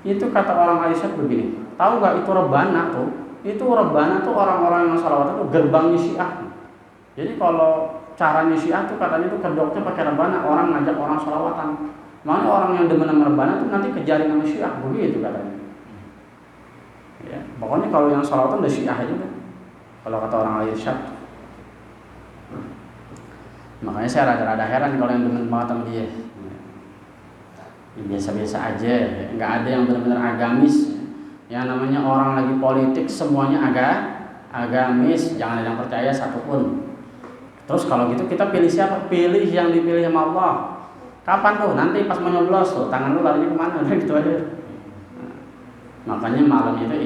Itu kata orang Al-Irsyad begini, tahu nggak itu rebana tuh? Itu rebana tuh orang-orang yang salawat itu gerbangnya Syiah. Jadi kalau caranya Syiah tuh katanya tuh kedoknya pakai rebana, orang ngajak orang salawatan. Makanya orang yang demen sama rebana tuh nanti kejaring sama Syiah, begitu katanya. Ya, pokoknya kalau yang salawatan udah Syiah aja kan. Kalau kata orang Al-Irsyad. Makanya saya rada-rada heran kalau yang demen banget sama dia. Ya, biasa-biasa aja, nggak ada yang benar-benar agamis. Yang namanya orang lagi politik semuanya agamis, jangan ada yang percaya satupun. Terus kalau gitu kita pilih siapa? Pilih yang dipilih sama Allah. Kapan tuh? Nanti pas mau nyoblos tuh, tangan lu larinya kemana? Udah gitu aja. Makanya malam itu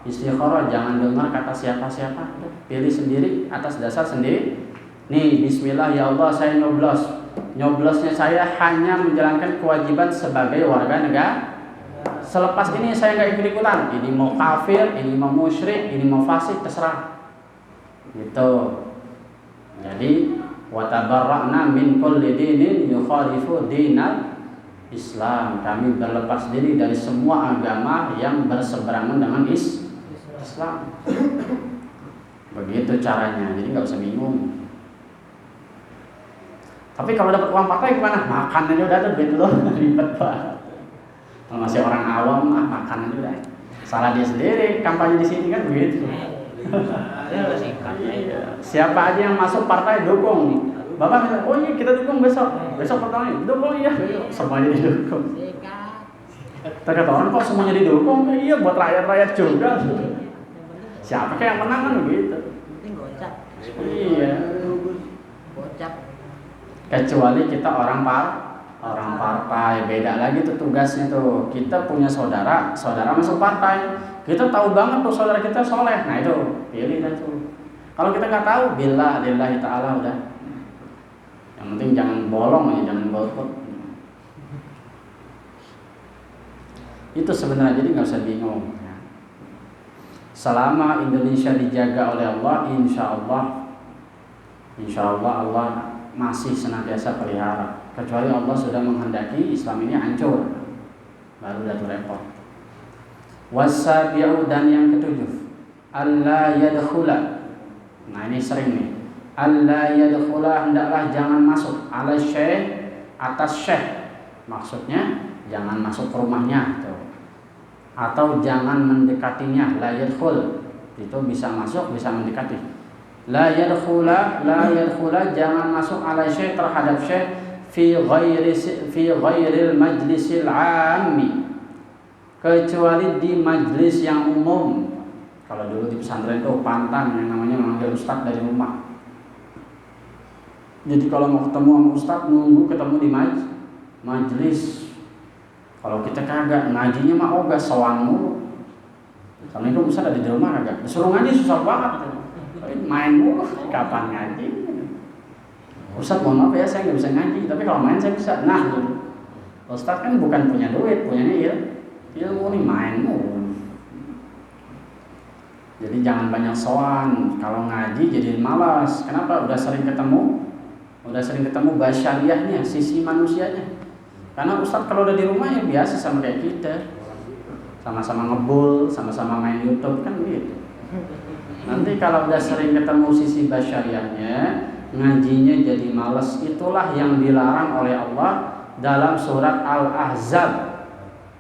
istikharah, jangan dengar kata siapa-siapa. Pilih sendiri atas dasar sendiri. Nih, bismillah ya Allah, saya nyoblos. Nyoblosnya saya hanya menjalankan kewajiban sebagai warga Selepas ini saya nggak ikut-ikutan. Ini mau kafir, ini mau musyrik, ini mau fasik, terserah. Gitu. Jadi watabarra'na min kulli dinin yukhalifu dinal Islam. Kami berlepas diri dari semua agama yang berseberangan dengan Islam. Begitu caranya. Jadi nggak usah bingung. Tapi kalau dapat uang partai gimana? Makan aja udah tuh duit lo ribet banget. Kalau masih orang awam makan aja udah. Salah dia sendiri kampanye di sini kan begitu. Iya. Siapa aja yang masuk partai dukung. Bapak bilang, oh iya kita dukung besok pertama dukung iya. Semuanya didukung. Terkata orang kok semuanya didukung? Iya buat rakyat juga. Siapa kayak yang menang kan begitu. Iya. Kecuali kita orang partai, beda lagi tuh tugasnya tuh. Kita punya saudara masuk partai, kita tahu banget tuh saudara kita soleh, nah itu pilih dah tuh. Kalau kita nggak tahu, lillahi ta'ala udah. Yang penting jangan bolong aja, jangan golput. Itu sebenarnya, jadi nggak usah bingung. Selama Indonesia dijaga oleh Allah, insya Allah Allah masih senantiasa pelihara. Kecuali Allah sudah menghendaki Islam ini hancur, baru jatuh repot. Wasabi'u, dan yang ketujuh, alla yadkhula. Nah ini sering nih. Alla yadkhula, hendaklah jangan masuk ala syekh, atas syekh. Maksudnya jangan masuk ke rumahnya tuh. Atau jangan mendekatinya. La yadkhul itu bisa masuk, bisa mendekati. La yadkhula, jangan masuk ala syekh, terhadap syekh fi ghairil majlisil ammi, kecuali di majlis yang umum. Kalau dulu di pesantren itu pantang yang namanya manggil ustaz dari rumah. Jadi kalau mau ketemu sama ustaz nunggu ketemu di majlis. Kalau kita kagak, ngajinya mah ogah sowan mulu. Assalamualaikum ustaz, ada di rumah kagak? Disuruh ngaji susah banget. Main mulu, kapan ngaji? Ustaz mohon maaf ya, saya nggak bisa ngaji, tapi kalau main saya bisa. Nah, Ustaz kan bukan punya duit, punyanya ilmu nih, main mulu. Jadi jangan banyak sowan. Kalau ngaji jadi malas. Kenapa? Udah sering ketemu basyariahnya, sisi manusianya. Karena Ustaz kalau udah di rumah ya biasa sama kayak kita, sama-sama ngebul, sama-sama main YouTube kan gitu. Nanti kalau udah sering ketemu sisi basyariahnya, ngajinya jadi malas. Itulah yang dilarang oleh Allah dalam surat Al-Ahzab.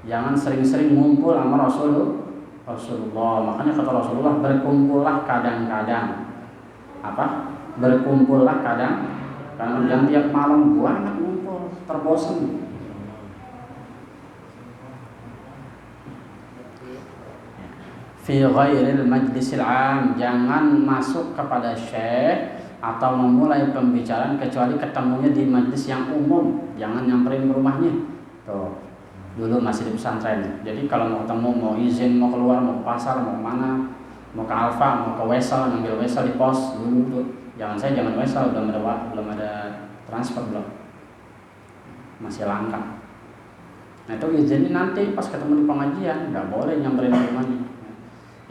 Jangan sering-sering ngumpul sama Rasulullah. Makanya kata Rasulullah, berkumpullah kadang-kadang. Berkumpullah kadang-kadang, jangan tiap malam banget ngumpul, terbosan. Fi ghairil majlisil am, jangan masuk kepada syekh atau memulai pembicaraan kecuali ketemunya di majlis yang umum. Jangan nyamperin ke rumahnya. Tuh, dulu masih di pesantren. Jadi kalau mau ketemu, mau izin, mau keluar, mau ke pasar, mau kemana, mau ke Alfa, mau ke Wesel, ngambil Wesel di pos dulu tuh. Jangan Wesel, belum ada transfer belum. Masih langka. Nah itu izinnya nanti pas ketemu di pengajian, nggak boleh nyamperin ke rumahnya.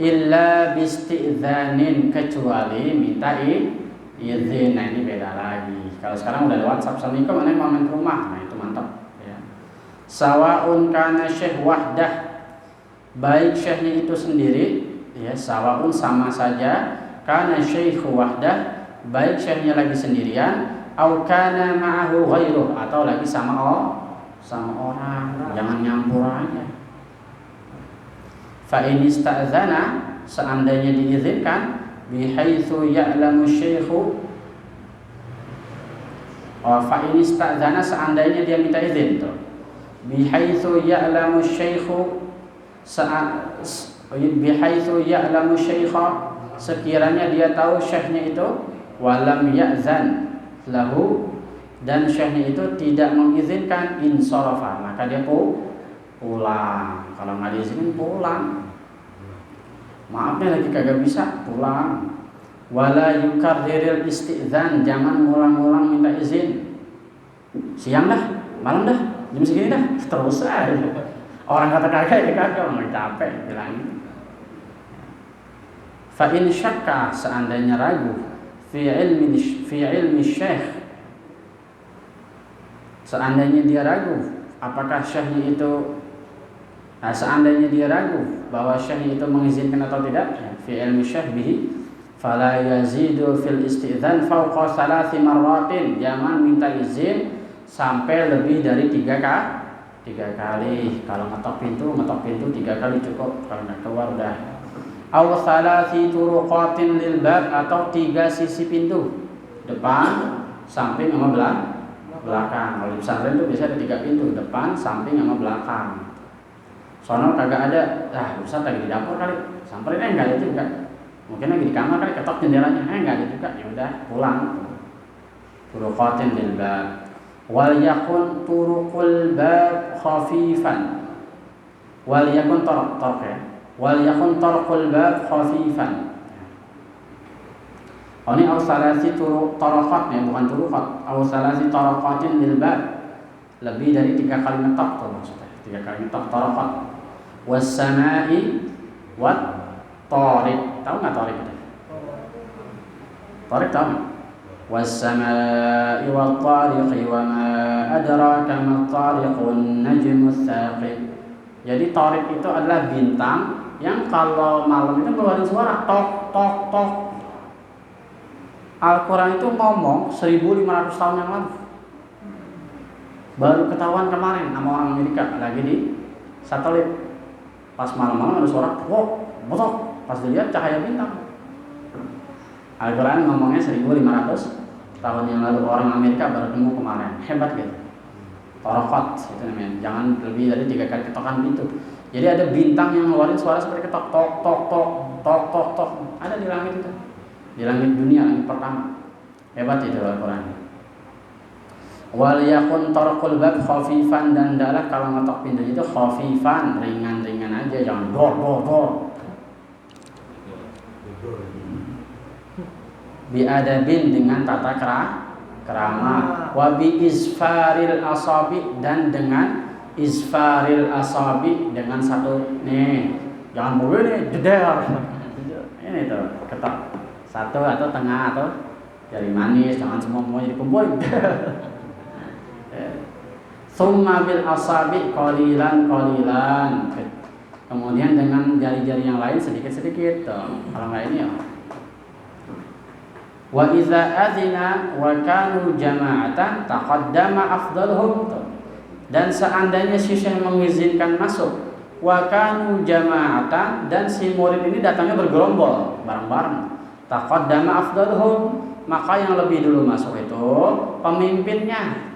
Illa bisti'dzanin, kecuali minta izin. Nah ini beda lagi. Kalau sekarang udah ada WhatsApp, Assalamualaikum, aneh mau main ke rumah. Nah itu mantap ya. Sawaun kana syekh wahdah, baik syekhnya itu sendiri ya, sawaun sama saja, kana syekh wahdah, baik syekhnya lagi sendirian, au kana ma'ahu ghairuh, atau lagi sama orang. Jangan nyampur aja. Fa in ista'dzana, seandainya diizinkan, bihaitsu ya'lamu syaikhu. Fa in ista'dzana, seandainya dia minta izin tuh. Bihaitsu ya'lamu syaikhu, bihaitsu ya'lamu syaikha, sekiranya dia tahu syekhnya itu, walam ya'zan lahu, dan syekhnya itu tidak mengizinkan, insarafa, maka dia pulang. Kalau nggak diizinin pulang. Maafnya lagi kagak bisa, pulang. Wala yukarriril isti'dzan, jangan ngulang-ngulang minta izin. Siang dah, malam dah, jam segini dah, terus aja. Orang kata kagak ya kagak, orang capek bilangin. Fa in syakka, seandainya ragu fi ilmi syekh, seandainya dia ragu apakah syekhnya itu, seandainya dia ragu bahwa syekhnya itu mengizinkan atau tidak, fi ilmi syekh bihi fala yazidu fil istizan fawqa 3 marratin, jangan minta izin sampai lebih dari 3 kali. Kalau ngetok pintu 3 kali cukup, kalau nggak keluar udah. Aw 3 turuqatin lil bab, atau 3 sisi pintu, depan, samping sama belakang. Kalau di pesantren itu biasa ada 3 pintu, depan, samping sama belakang. Soalnya kagak ada, Ustaz lagi di dapur kali, samperin enggak ada juga. Mungkin lagi di kamar kali, ketok jendelanya, enggak ada juga. Ya udah, pulang. Turuqatin lil bab. Wal yakun turuqul bab khafifan. Wal yakun torok ya. Wal yakun turuqul bab khafifan. Oh, ini awsalasi torokat ya, bukan turuqat. Awsalasi torokatin lil bab. Lebih dari 3 kali ngetok tuh maksudnya. 3 kali ngetok torokat. Was-sama'i wat tariq. Tahu enggak tariq itu? Tariq tahu enggak? Was-sama'i wat tariqi wa ma adraka ma tariqun najmus tsaqib. Jadi tariq itu adalah bintang yang kalau malam itu ngeluarin suara tok tok tok. Al-Quran itu ngomong 1500 tahun yang lalu. Baru ketahuan kemarin sama orang Amerika lagi di satelit. Pas malam-malam ada suara tok tok. Pas dilihat cahaya bintang. Al-Quran ngomongnya 1500 tahun yang lalu, orang Amerika baru nemu kemarin. Hebat gitu. Torokat itu namanya. Jangan lebih dari 3 kali ketokan pintu. Jadi ada bintang yang ngeluarin suara seperti ketok tok tok tok tok tok tok. Ada di langit itu. Di langit dunia, langit pertama. Hebat itu Al-Quran. Wal yakun tarqul bab khafifan, dan adalah kalau ngetok pintu itu khafifan, ringan-ringan aja, jangan dor dor dor. Bi adabin, dengan tata krama. Wa bi isfaril asabi, dan dengan isfaril asabi, dengan satu nih, jangan begini jeder. Ini tuh ketok satu atau tengah atau jari manis, jangan semuanya dikumpul. Summa bil asabi qalilan. Kemudian dengan jari-jari yang lain sedikit-sedikit. Kalau enggak ini ya. Wa iza adzina wa kanu jama'atan taqaddama afdaluhum. Dan seandainya si syekh mengizinkan masuk, wa kanu jama'atan, dan si murid ini datangnya bergerombol bareng-bareng, taqaddama afdaluhum, maka yang lebih dulu masuk itu pemimpinnya.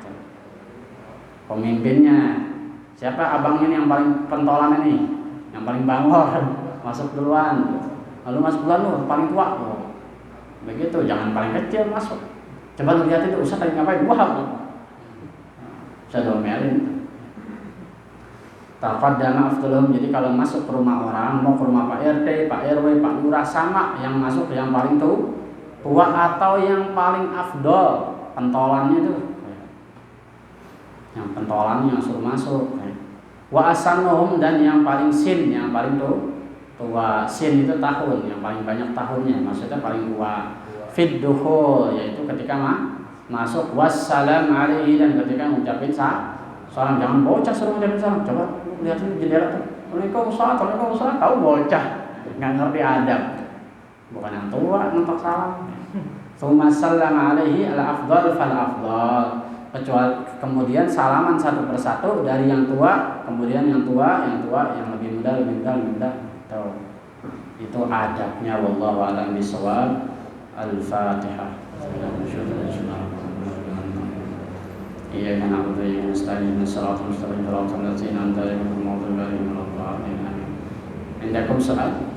Siapa abang ini yang paling pentolan ini, yang paling bangor, masuk duluan. Lalu masuk duluan lu paling tua. Begitu, jangan paling kecil masuk. Coba lu lihat itu Ustaz lagi ngapain? Wah. Saya domelin. Taqaddama afdaluhum. Jadi kalau masuk ke rumah orang, mau ke rumah Pak RT, Pak RW, Pak Lurah, sama yang masuk yang paling tua atau yang paling afdol, pentolannya itu. Yang pentolannya yang suruh masuk. Wa asanuhum, dan yang paling sin, yang paling tua. Sin itu tahun, yang paling banyak tahunnya, maksudnya paling tua. Fid dukhul, yaitu ketika masuk. Wassalam alaihi, dan ketika ngucapin salam. Jangan bocah suruh ngucapin salam. Coba lihat di jendela tuh. Waalaikumsalam, tahu bocah nggak ngerti adab. Bukan yang tua ngentok salam. Tsumma sallama alaihi ala afdal fal afdal. Kecuali kemudian salaman satu persatu dari yang tua, kemudian yang tua, yang lebih muda. Tuh. Itu adabnya, wallahu a'lam bishawab. Al-Fatihah. Iyyaka na'budu wa iyyaka nasta'in. Shiratal mustaqim, shiratal ladzina an'amta 'alaihim ghairil maghdubi 'alaihim waladdallin. Indakum soal?